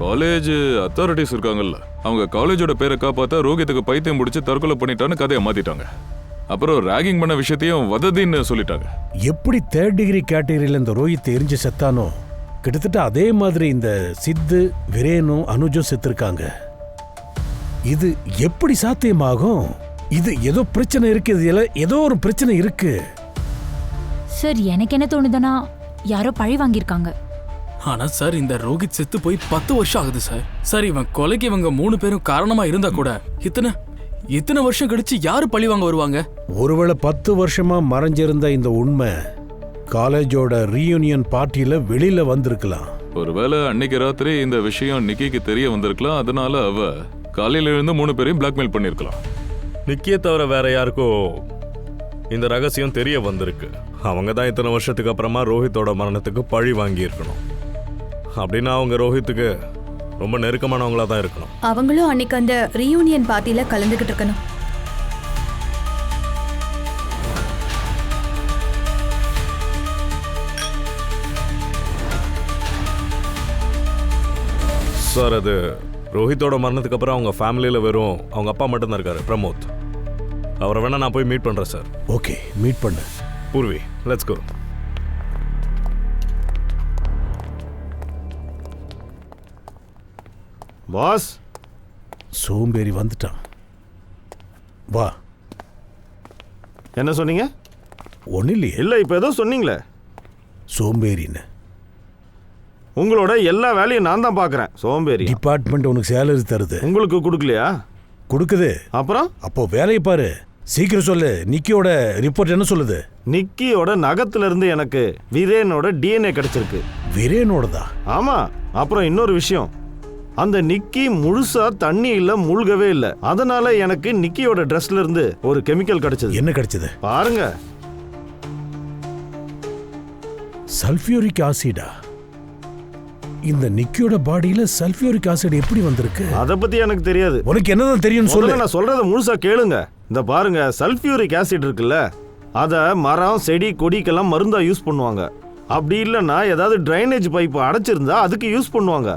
காலேஜ் அத்தாரிட்டிஸ் இருக்காங்கல்ல, அவங்க காலேஜோட பேரை காப்பாத்த ரோஹித்துக்கு பைத்தியம் முடிச்சு தற்கொலை பண்ணிட்டான்னு கதையை மாத்திட்டாங்க. அப்புறம் ராகிங் பண்ண விஷயத்தையும் வததின்னு சொல்லிட்டாங்க. எப்படி 3rd டிகிரி கேட்டகரியில் இந்த ரோஹித் எரிஞ்சு செத்தானோ, கிட்டத்தட்ட அதே மாதிரி இந்த சித்து, விரேனும் அனுஜும் செத்துருக்காங்க. இது எப்படி சாத்தியமாகும்? இது ஏதோ பிரச்சனை இருக்கு. இதுல ஏதோ ஒரு பிரச்சனை இருக்கு. சார் எனக்கு என்ன தோணுதுன்னா யாரோ பழி வாங்கியிருக்காங்க. ஆனா சார் இந்த ரோஹித் செத்து போய் 10 வருஷம் ஆகுது சார். சார் இவன் கொலைக்கு இவங்க 3 பேரும் காரணமா இருந்தா கூட இத்தனை வருஷம் கழிச்சு யாரு பழி வாங்க வருவாங்க? ஒருவேளை 10 வருஷமா மறைஞ்சிருந்த இந்த உண்மை காலேஜோட ரீயூனியன் பார்ட்டியில வெளியில வந்திருக்கலாம். ஒருவேளை அன்னைக்கு ராத்திரி இந்த விஷயம் நிக்கிக்கு தெரிய வந்திருக்கலாம். அதனால அவ காலையில இருந்து 3 பேரையும் பிளாக்மெயில் பண்ணிருக்கலாம். நிக்கியை தவிர வேற யாருக்கோ இந்த ரகசியம் தெரிய வந்திருக்கு. அவங்க தான் இத்தனை வருஷத்துக்கு அப்புறமா ரோஹித்தோட மரணத்துக்கு பழி வாங்கி இருக்கணும். அப்படின்னா அவங்க ரோஹித்துக்கு ரொம்ப நெருக்கமானவங்களா தான் இருக்கணும். அவங்களும் அன்னைக்கு அந்த ரீயூனியன் பார்ட்டியில கலந்துகிட்டு இருக்கணும். சார் அது ரோஹித்தோட மரணத்துக்கு அப்புறம் அவங்க ஃபேமிலியில் வெறும் அவங்க அப்பா மட்டும் தான் இருக்காரு, பிரமோத். அவரை வேணா நான் போய் மீட் பண்றேன் சார். ஓகே, மீட் பண்ணு. Purvi, let's go. பாஸ், சோம்பேறி வந்துட்டான். வா. என்ன சொன்னீங்க? ஒன்னும் இல்லையே. இல்லை, இப்போ ஏதோ சொன்னீங்களே சோம்பேறின்னு. உங்களோட எல்லா வேலையும் நான் தான் பார்க்குறேன். சோம்பேறி. டிபார்ட்மெண்ட் உனக்கு சேலரி தருது. உங்களுக்கு கொடுக்கலையா? கொடுக்குது. அப்புறம் அப்போ வேலையை பாரு. சீக்கிரம் சொல்லு. நிக்கியோட ரிப்போர்ட் என்ன சொல்லுது? நிக்கியோட நகத்துல இருந்து எனக்கு வீரேனோட டிஎன்ஏ கிடைச்சிருக்கு. வீரேனோடதா? ஆமா. அப்புறம் இன்னொரு விஷயம், அந்த நிக்கி முழுசா தண்ணியில மூழ்கவே இல்லை. அதனால எனக்கு நிக்கியோட ட்ரெஸ்ல இருந்து ஒரு கெமிக்கல் கிடைச்சது. என்ன கிடைச்சது பாருங்க. சல்ஃபியூரிக் ஆசிடா? இந்த நிக்கியோட பாடியில சல்ஃபியூரிக் ஆசிட் எப்படி வந்திருக்கு? அத பத்தி எனக்கு தெரியாது. உனக்கு என்னதான் தெரியும் சொல்லு. நான் சொல்றத முழுசா கேளுங்க. இந்த பாருங்க, சல்ஃபியூரிக் ஆசிட் இருக்குல்ல, அத மரம் செடி கொடிக்கெல்லாம் மருந்தா யூஸ் பண்ணுவாங்க. அப்படி இல்லைன்னா ஏதாவது டிரைனேஜ் பைப் அடைச்சிருந்தா அதுக்கு யூஸ் பண்ணுவாங்க.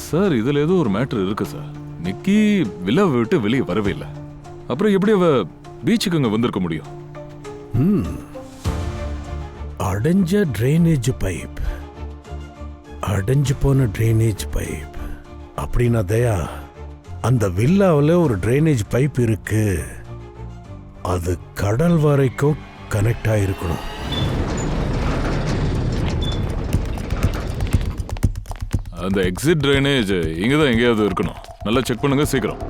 சார் இதுல ஏதோ ஒரு மேட்டர் இருக்கு சார். நிக்கி வில்லாவை விட்டு வெளியே வரவே இல்லை. அப்புறம் எப்படி அவ பீச்சுக்கு அங்க வந்திருக்க முடியும்? அடைஞ்ச டிரைனேஜ் பைப், அடைஞ்சு போன டிரைனேஜ் பைப் அப்படின்னா தயா, அந்த வில்லாவில் ஒரு டிரைனேஜ் பைப் இருக்கு. அது கடல் வரைக்கும் கனெக்ட் ஆயிருக்கணும். அந்த எக்ஸிட் டிரைனேஜ் இங்கதான் எங்கேயாவது இருக்கணும். நல்லா செக் பண்ணுங்க சீக்கிரம்.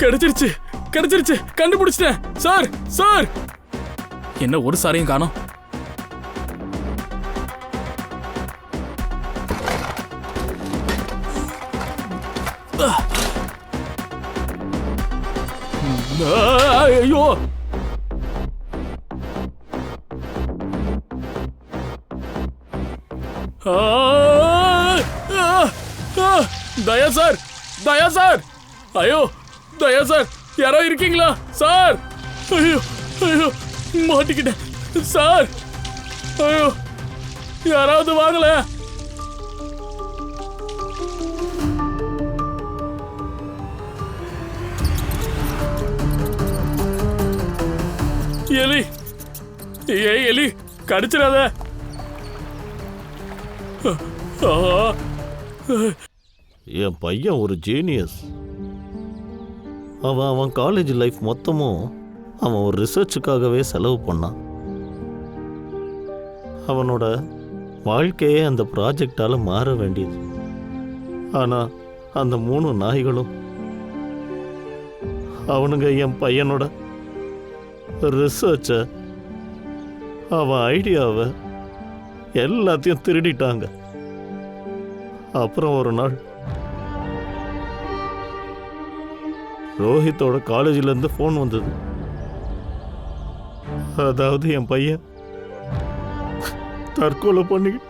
கிடைச்சிருச்சு கிடைச்சிருச்சு, கண்டுபிடிச்சிட்டேன் சார். சார் என்ன ஒரு சாரையும் காணோம்? ஐயோ, தயா சார், தயா சார், ஐயோ தயா சார், யாரோ இருக்கீங்களா சார்? ஐயோ ஐயோ, மாட்டிக்கிட்டேன் சார். ஐயோ, யாராவது வாங்கல. எலி, ஏய் எலி, கடிச்சிடாத. என் பையன் ஒரு ஜீனியஸ். அவன் காலேஜ் லைஃப் மொத்தமும் அவன் ஒரு ரிசர்ச்சுக்காகவே செலவு பண்ணான். அவனோட வாழ்க்கையே அந்த ப்ராஜெக்டால் மாற வேண்டியது. ஆனால் அந்த 3 நாய்களும் அவனுங்க என் பையனோட ரிசர்ச்சை, அவன் ஐடியாவை எல்லாத்தையும் திருடிட்டாங்க. அப்புறம் ஒரு நாள் ரோஹித்தோட காலேஜிலேருந்து ஃபோன் வந்தது. அதாவது என் பையன் தற்கொலை பண்ணிக்கிட்டு.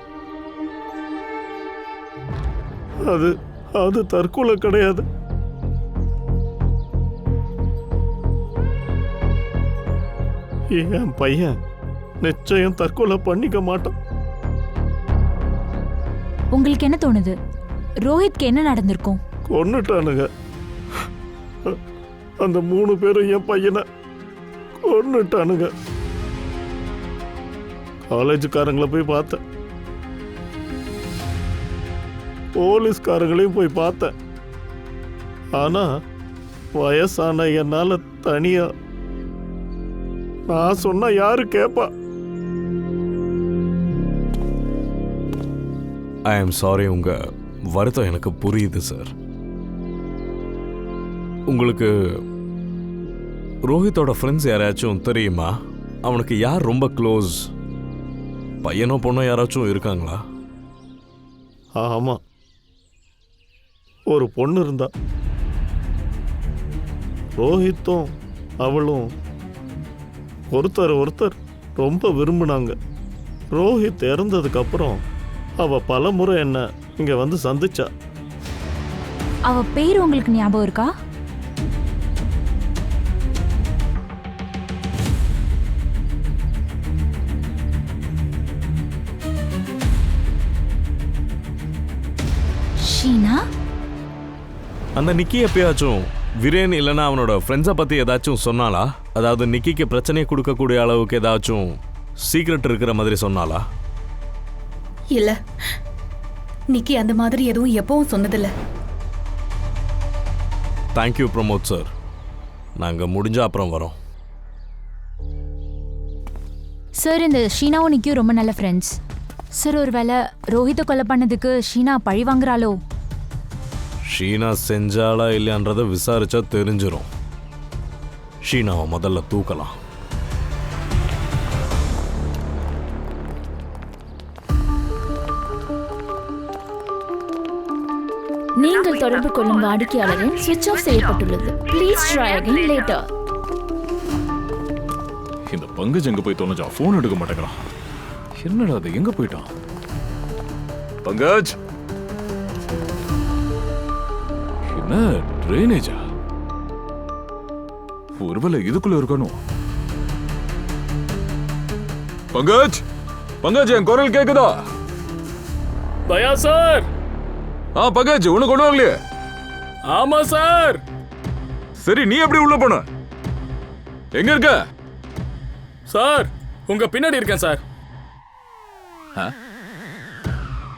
அது தற்கொலை கிடையாது. என் பையன் நிச்சயம் தற்கொலை பண்ணிக்க மாட்டான். உங்களுக்கு என்ன தோணுது? ரோஹித்க்கு என்ன நடந்திருக்கும்? கொன்னுட்டானுங்க. அந்த 3 பேரும் என் பையனை கொன்னுட்டானுங்க. காலேஜுக்காரங்களை போய் பார்த்தேன், போலீஸ்காரங்களையும் போய் பார்த்தேன். ஆனா வயசான என்னால தனியா நான் சொன்னா யாரு கேப்பா? ஐ ஆம் சாரி, உங்க வருத்தம் எனக்கு புரியுது சார். உங்களுக்கு ரோஹித்தோட ஃப்ரெண்ட்ஸ் யாராச்சும் தெரியுமா? அவனுக்கு யார் ரொம்ப க்ளோஸ்? பையனோ பொண்ணோ யாராச்சும் இருக்காங்களா? ஆமா, ஒரு பொண்ணு இருந்தா. ரோஹித்தும் அவளும் ஒருத்தர் ரொம்ப விரும்பினாங்க. ரோஹித் இறந்ததுக்கு அப்புறம் அவ பல முறை என்ன இங்க வந்து சந்திச்சா. அவ பேர் உங்களுக்கு ஞாபகம் இருக்கா? ஷீனா? அந்த நிக்கி எப்பயாச்சும் விரேன் இல்லைன்னா அவனோட ஃப்ரெண்ட்ஸை பற்றி ஏதாச்சும் சொன்னாலா? அதாவது நிக்கிக்கு பிரச்சனையை கொடுக்கக்கூடிய அளவுக்கு ஏதாச்சும் சீக்ரெட் இருக்கிற மாதிரி சொன்னாலா? இல்ல, நிக்கி அந்த மாதிரி எதுவும் எப்பவும் சொன்னதில்ல. Thank you Pramod sir. நாங்கள் முடிஞ்ச அப்புறம் வரோம். சார், இந்த ஷீனாவும் நிக்கியும் ரொம்ப நல்ல ஃப்ரெண்ட்ஸ். சார், ஒருவேளை ரோஹித்தை கொலை பண்ணதுக்கு ஷீனா பழி வாங்குறாளோ? ஷீனா செஞ்சாலா இல்லையான்றதை விசாரிச்சா தெரிஞ்சிடும். ஷீனாவை முதல்ல தூக்கலாம். நீங்கள் தொடர்பு கொள்ளும் வாடிக்கையாளரின் சுவிட்ச் ஆஃப் செய்யப்பட்டுள்ளது. Please try again later. இந்த பங்கஜ் எங்க போய் தொலைஞ்சா? போன் எடுக்க மாட்டேங்கிறான். என்னடா அது, எங்க போயிட்டான்? பங்கஜ், என்ன ட்ரைனேஜா? ஒருவேளை இதுக்குள்ள இருக்கணும். பங்கஜ், பங்கஜ், என் குரல் கேக்குதா? தயா சார். பங்கஜ், உன்னை கொண்டு வரலையே? ஆமா சார். சரி, நீ எப்படி உள்ள போன? எங்க இருக்க? சார், உங்க பின்னாடி இருக்கேன் சார்.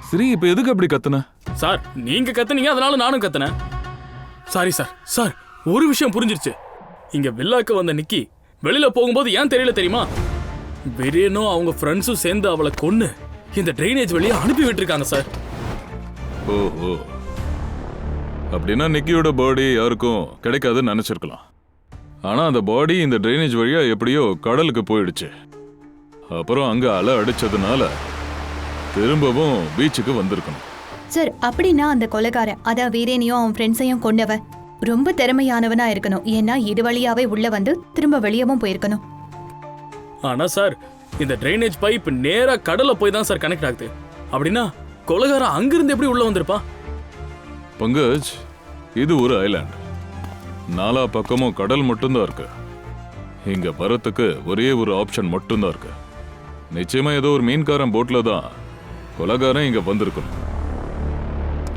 சரி, இப்ப எதுக்கு அப்படி கத்துன? சார், நீங்க கத்துனீங்க, அதனால நானும் கத்துனேன். Sorry sir. சார், ஒரு விஷயம் புரிஞ்சிருச்சு. இங்க வில்லாக்கு வந்த நிக்கி வெளியில போகும்போது ஏன் தெரியல தெரியுமா? விரேனும் அவங்க ஃப்ரெண்ட்ஸும் சேர்ந்து அவளை கொன்னு இந்த ட்ரைனேஜ் வழியா அனுப்பி விட்டுருக்காங்க சார். ஓஹோ, அப்படின்னா நிக்கியோட பாடி யாருக்கும் கிடைக்காதுன்னு நினைச்சிருக்கலாம். ஆனா அந்த பாடி இந்த ட்ரைனேஜ் வழியா எப்படியோ கடலுக்கு போயிடுச்சு. அப்புறம் அங்க அலை அடிச்சதுனால திரும்பவும் பீச்சுக்கு வந்திருக்கணும். சார் அப்படின்னா அந்த கொலைகாரன் அதான் வீரேனையும் அவன் ஃப்ரெண்ட்ஸையும் கொண்டவன் ரொம்ப திறமையானவனா இருக்கணும். ஏன்னா இது வழியாவே உள்ள வந்து திரும்ப வெளியவும் போயிருக்கணும். ஆனா சார் இந்த ட்ரைனேஜ் பைப் நேரா கடல்ல போய் தான் சார் கனெக்ட் ஆகுது. அப்படின்னா கொலைகாரன் அங்கிருந்து எப்படி உள்ள வந்திருப்பா? பங்கஜ், இது ஒரு ஐலாண்ட். நாலா பக்கமும் கடல் மட்டும்தான் இருக்கு. இங்க வரத்துக்கு ஒரே ஒரு ஆப்ஷன் மட்டும்தான் இருக்கு. நிச்சயமா ஏதோ ஒரு மீன்காரன் போட்ல தான் கொலைகாரன் இங்க வந்திருக்கணும்.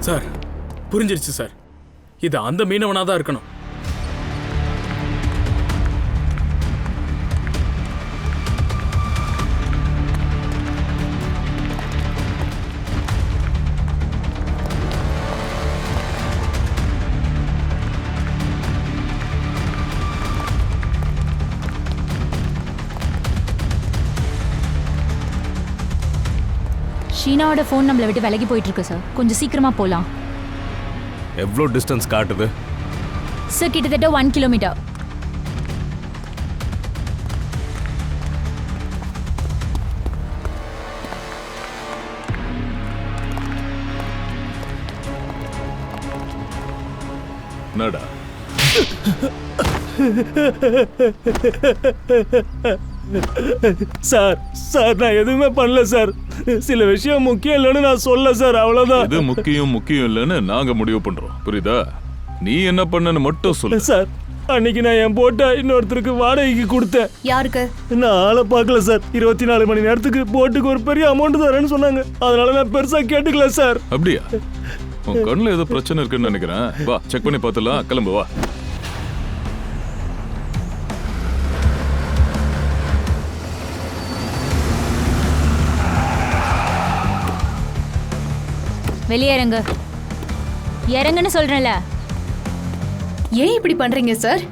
சார் புரிஞ்சிருச்சு சார், இது அந்த மீனவனா தான் இருக்கணும். ஷீனாவோட ஃபோன் நம்மளை விட்டு விலகி போயிட்டு இருக்கு சார். கொஞ்சம் சீக்கிரமா போலாம் எவ்வளோ டிஸ்டன்ஸ் காட்டுது? சார். கிட்டத்தட்ட 1 கிலோமீட்டர். என்னடா சார் சார் நான் எதுவுமே பண்ணல சார். சில விஷயம் முக்கியம் இல்லைன்னு நான் சொல்ல சார், அவ்வளவுதான். இது முக்கியம் இல்லைன்னு நாங்க முடிவு பண்றோம், புரியுதா? நீ என்ன பண்ணன்னு மட்டும் சொல்லு. சார் அன்னைக்கு நான் என் போட்டை இன்னொருத்தருக்கு வாடகைக்கு கொடுத்தேன். யாருக்கு? நான் ஆளை பார்க்கல சார். 24 மணி நேரத்துக்கு போட்டுக்கு ஒரு பெரிய அமௌண்ட் தரேன்னு சொன்னாங்க. அதனால நான் பெருசா கேட்டுக்கல சார். அப்படியா? உன் கண்ணுல ஏதோ பிரச்சனை இருக்குன்னு நினைக்கிறேன். வா செக் பண்ணி பார்த்துலாம். கிளம்பு வா. வெளியே இறங்க. இறங்குன்னு சொல்றேன்ல. ஏன் இப்படி பண்றீங்க சார்?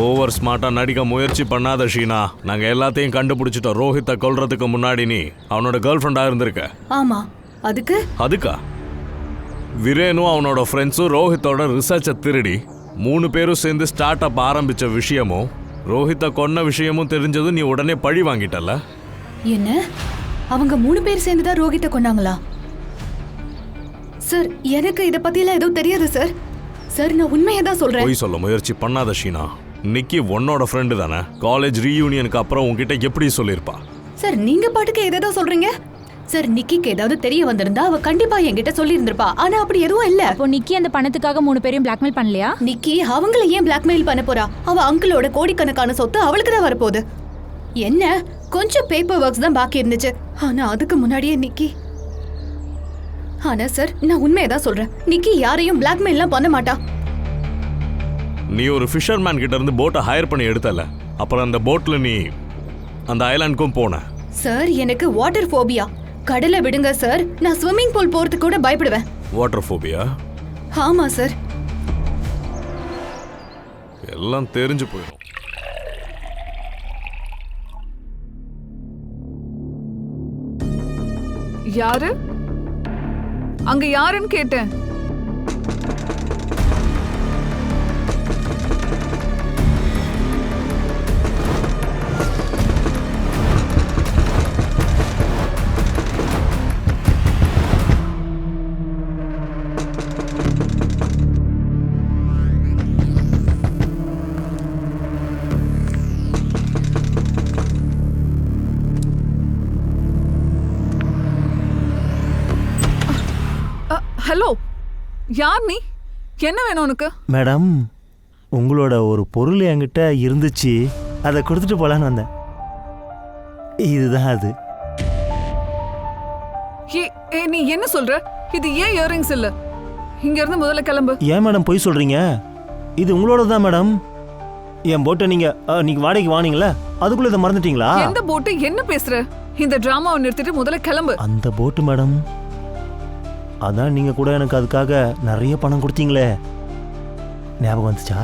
ஓவர் ஸ்மார்ட்டா நடிக்க முயற்சி பண்ணாத ஷீனா. நாங்க எல்லாத்தையும் கண்டுபிடிச்சிட்டோம். ரோஹித்தை கொல்றதுக்கு முன்னாடி நீ அவனோட கேர்ள் ஃப்ரெண்டா இருந்திருக்க. ஆமா, அதுக்கு அதுக்கா? விரேனும் அவனோட ஃப்ரெண்ட்ஸும் ரோஹித்தோட ரிசர்ச்சை திருடி 3 பேரும் சேர்ந்து ஸ்டார்ட் அப் ஆரம்பிச்ச விஷயமும் ரோஹித்தை கொன்ன விஷயமும் தெரிஞ்சதும் நீ உடனே பழி வாங்கிட்டல. என்ன அவங்க 3 பேர் சேர்ந்து தான் ரோஹித்தை கொன்னாங்களா? சார் எனக்கு இத பத்தியெல்லாம் எதுவும் தெரியாது சார். சார் நான் உண்மையை தான் சொல்றேன். போய் சொல்ல முயற்சி பண்ணாத ஷீனா. நிக்கி உன்னோட ஃப்ரெண்டு தானே. காலேஜ் ரீயூனியனுக்கு அப்புறம் உன்கிட்ட எப்படி சொல்லியிருப்பா? சார் நீங்க பாட்டுக்கு எதோ சொல்றீங்க. சார் நிக்கிக்கு ஏதாவது தெரிய வந்திருந்தா அவ கண்டிப்பா என்கிட்ட சொல்லி இருந்திருப்பா. ஆனா அப்படி எதுவும் இல்ல. அப்போ நிக்கி அந்த பணத்துக்காக 3 பேரையும் பிளாக்மெயில் பண்ணலையா? நிக்கி அவங்கள ஏன் பிளாக்மெயில் பண்ண போறா? அவ அங்கிளோட கோடிக்கணக்கான சொத்து அவளுக்கு தான் வரப்போகுது. என்ன கொஞ்சம் பேப்பர் ஒர்க்ஸ் தான் பாக்கி இருந்துச்சு. ஆனா அதுக்கு முன்னாடியே நிக்கி. ஆனா சார் நான் உண்மையை தான் சொல்றேன். நிக்கி யாரையும் பிளாக்மெயில்லாம் பண்ண மாட்டா. நீ ஒரு ஃபிஷர்மேன் கிட்ட இருந்து போட்டை ஹையர் பண்ணி எடுத்தல. அப்புறம் அந்த போட்ல நீ அந்த ஐலாண்டுக்கும் போன. சார் எனக்கு வாட்டர் ஃபோபியா. கடலை விடுங்க சார். நான் ஸ்விம்மிங் பூல் போறதுக்கு கூட பயப்படுவேன். Water phobia? ஆமா சார். எல்லாம் தெரிஞ்சு போயிடும். யாரு அங்க? யாருன்னு கேட்டேன். ஹலோ, யார் நீ? என்ன வேணும் உனக்கு? மேடம் உங்களோட ஒரு பொருள் என்கிட்ட இருந்துச்சு, அதை கொடுத்துட்டு போலான்னு வந்தேன். இதுதான் அது. நீ என்ன சொல்ற? இது ஏன் இயரிங்ஸ் இல்ல? இங்க இருந்து முதல்ல கிளம்பு. ஏன் மேடம் பொய் சொல்றீங்க? இது உங்களோட தான் மேடம். என் போட்டை நீங்க வாடகைக்கு வாங்கினீங்களே, அதுக்குள்ள இதை மறந்துட்டீங்களா? எந்த போட்டு? என்ன பேசுற? இந்த டிராமாவை நிறுத்திட்டு முதல்ல கிளம்பு. அந்த போட்டு மேடம். அதான் நீங்க கூட எனக்கு அதுக்காக நிறைய பணம் கொடுத்தீங்களே, ஞாபகம் வந்துச்சா?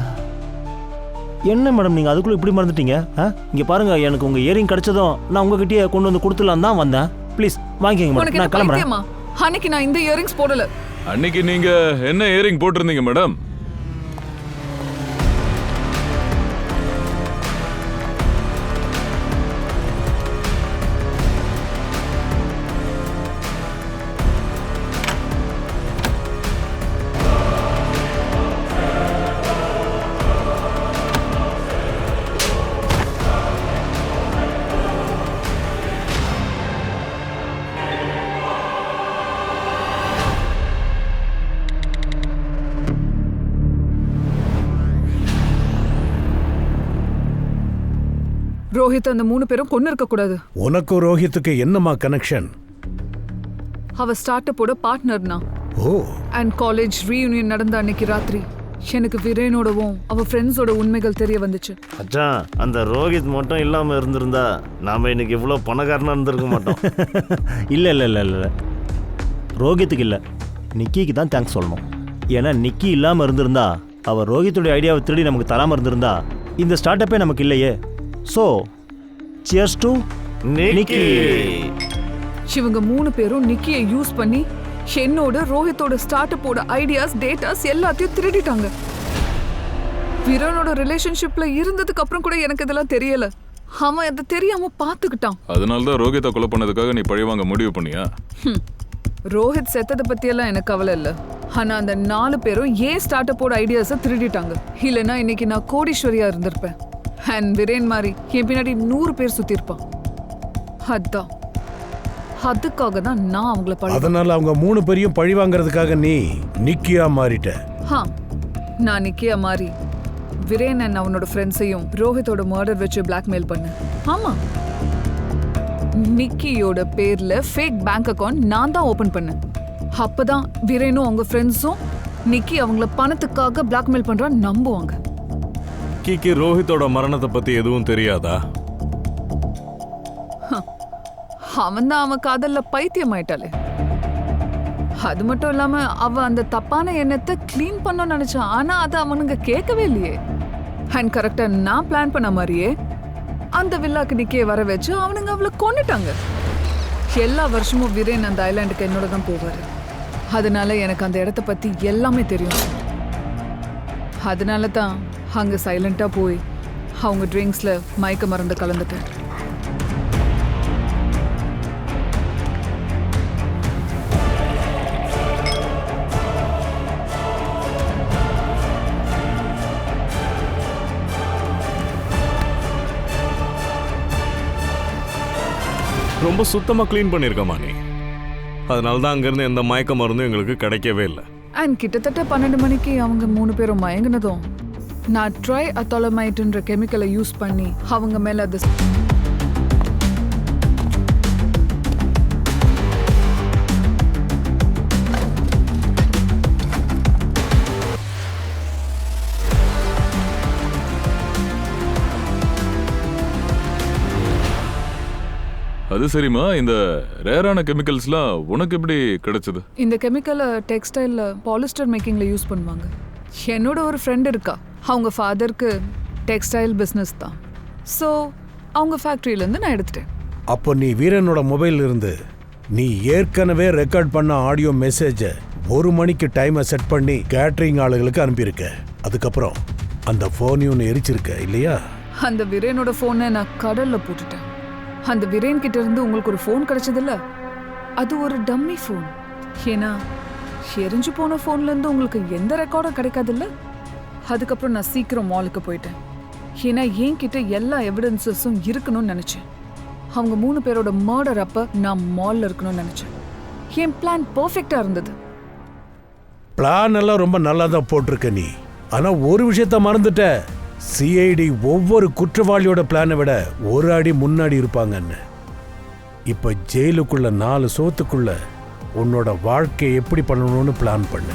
என்ன மேடம் நீங்க அதுக்குள்ள இப்படி மறந்துட்டீங்க? இங்க பாருங்க, எனக்கு உங்க இயரிங் கிடைச்சதும் நான் உங்ககிட்டயே கொண்டு வந்து கொடுத்துலாம் தான் வந்தேன். ப்ளீஸ் வாங்கிக்கங்க மேடம், நான் கிளம்புறேன். அன்னைக்கு நான் இந்த இயரிங்ஸ் போடல. அன்னைக்கு நீங்க என்ன இயரிங் போட்டிருந்தீங்க மேடம்? ரோஹித் அந்த 3 பேரும் கொன்னு இருக்க கூடாது. உனக்கும் ரோஹித்துக்கு என்னம்மா கனெக்ஷன்? அவ ஸ்டார்ட் அப்போட பார்ட்னர்னா. ஓ, அண்ட் காலேஜ் ரீயூனியன் நடந்த அன்னைக்கு ராத்திரி எனக்கு விரேனோடவும் அவ ஃப்ரெண்ட்ஸோட உண்மைகள் தெரிய வந்துச்சு. அச்சான், அந்த ரோஹித் மட்டும் இல்லாம இருந்திருந்தா நாம இன்னைக்கு இவ்வளோ பணக்காரனா இருந்திருக்க மாட்டோம். இல்லை இல்லை இல்லை இல்லை, ரோஹித்துக்கு இல்லை, நிக்கிக்கு தான் தேங்க்ஸ் சொல்லணும். ஏன்னா நிக்கி இல்லாமல் இருந்திருந்தா, அவர் ரோஹித்துடைய ஐடியாவை திருடி நமக்கு தராமல் இருந்திருந்தா இந்த ஸ்டார்ட் அப்பே நமக்கு இல்லையே. ஸோ சியர்ஸ் டு நிக்கி. இவங்க 3 பேரும் நிக்கியை யூஸ் பண்ணி என்னோட ரோஹித்தோட ஸ்டார்ட் அப்போட ஐடியாஸ் டேட்டாஸ் எல்லாத்தையும் திருடிட்டாங்க. விரனோட ரிலேஷன்ஷிப்ல இருந்ததுக்கு அப்புறம் கூட எனக்கு இதெல்லாம் தெரியல. அவன் அதை தெரியாம பாத்துக்கிட்டான். அதனாலதான் ரோஹித்தை கொலை பண்ணதுக்காக நீ பழிவாங்க முடிவு பண்ணியா? ரோஹித் செத்ததை பத்தியெல்லாம் எனக்கு கவலை இல்ல. ஆனா அந்த 4 பேரும் ஏன் ஸ்டார்ட் அப்போட ஐடியாஸை திருடிட்டாங்க. இல்லைன்னா இன்னைக்கு நான் கோடீஸ்வரியா இருந்திருப்பேன். அண்ட் விரேன் மாதிரி என் பின்னாடி 100 பேர் சுத்தி இருப்பான். அதான் அதுக்காக தான் நான் அவங்கள அதனால அவங்க 3 பேரையும் பழி வாங்குறதுக்காக நீ நிக்கியா மாறிட்ட. நான் நிக்கியா மாறி விரேன் அண்ட் அவனோட ஃப்ரெண்ட்ஸையும் ரோஹித்தோட மர்டர் வச்சு பிளாக்மெயில் பண்ணேன். ஆமா, நிக்கியோட பேர்ல ஃபேக் பேங்க் அக்கவுண்ட் நான் தான் ஓபன் பண்ணேன். அப்பதான் விரேனும் அவங்க ஃப்ரெண்ட்ஸும் நிக்கி அவங்கள பணத்துக்காக பிளாக்மெயில் பண்றான்னு நம்புவாங்க. நிக்கிக்கு ரோஹித்தோட மரணத்தை பத்தி எதுவும் தெரியாதா? அவன் தான் அவன் காதல்ல பைத்தியம் ஆயிட்டாலே. அது மட்டும் இல்லாம அவ அந்த தப்பான எண்ணத்தை கிளீன் பண்ண நினைச்சான். ஆனா அதை அவனுங்க கேட்கவே இல்லையே. அண்ட் கரெக்டா நான் பிளான் பண்ண மாதிரியே அந்த வில்லாக்கு நிக்கிய வர வச்சு அவனுங்க அவளை கொன்னுட்டாங்க. எல்லா வருஷமும் விரேன் அந்த ஐலாண்டுக்கு என்னோட தான் போவாரு. அதனால எனக்கு அந்த இடத்த பத்தி எல்லாமே தெரியும். அதனால தான் அங்க சைலண்டா போய் அவங்க ட்ரிங்க்ஸ்ல மயக்க மருந்து கலந்துட்டேன். ரொம்ப சுத்தமா க்ளீன் பண்ணிருக்கமா நீ. அதனால தான் அங்கிருந்து எந்த மயக்க மருந்தும் எங்களுக்கு கிடைக்கவே இல்லை. அண்ட் கிட்டத்தட்ட 12 மணிக்கு அவங்க 3 பேரும் மயங்கினதும் நான் ட்ரை அத்தாலமைட்ன்ற கெமிக்கலை யூஸ் பண்ணி அவங்க மேல அது அது சரிம்மா, இந்த ரேரான கெமிக்கல்ஸ்லாம் உனக்கு எப்படி கிடைச்சது? இந்த கெமிக்கலை டெக்ஸ்டைல்ல பாலிஸ்டர் மேக்கிங்ல யூஸ் பண்ணுவாங்க. என்னோட ஒரு ஃப்ரெண்ட் இருக்கா. அவங்க ஃபாதருக்கு டெக்ஸ்டைல் பிஸ்னஸ் தான். ஸோ அவங்க ஃபேக்ட்ரியிலேருந்து நான் எடுத்துட்டேன். அப்போ நீ வீரனோட மொபைல் இருந்து நீ ஏற்கனவே ரெக்கார்ட் பண்ண ஆடியோ மெசேஜை 1 மணிக்கு டைமை செட் பண்ணி கேட்ரிங் ஆளுகளுக்கு அனுப்பியிருக்க. அதுக்கப்புறம் அந்த ஃபோனையும் எரிச்சிருக்க இல்லையா? அந்த விரேனோட ஃபோனை நான் கடல்ல போட்டுட்டேன். அந்த விரேன் கிட்ட இருந்து உங்களுக்கு ஒரு ஃபோன் கிடைச்சதில்ல, அது ஒரு டம்மி ஃபோன். ஏன்னா எரிஞ்சு போன ஃபோன்ல இருந்து உங்களுக்கு எந்த ரெக்கார்டும் கிடைக்காதுல்ல. அதுக்கப்புறம் நான் சீக்கிரம் மாலுக்கு போயிட்டேன். ஏன்னா என்கிட்ட எல்லா எவிடன்சஸும் இருக்கணும்னு நினைச்சேன். அவங்க 3 பேரோட மர்டர் அப்ப நான் மால்ல இருக்கணும்னு நினைச்சேன். என் பிளான் பெர்ஃபெக்ட்டா இருந்தது. பிளான் எல்லாம் ரொம்ப நல்லா தான் போட்டிருக்க நீ. ஆனா ஒரு விஷயத்த மறந்துட்ட. சிஐடி ஒவ்வொரு குற்றவாளியோட பிளானை விட ஒரு அடி முன்னாடி இருப்பாங்கன்னு. இப்ப ஜெயிலுக்குள்ள 4 சோத்துக்குள்ள உன்னோட வாழ்க்கையை எப்படி பண்ணணும்னு பிளான் பண்ண.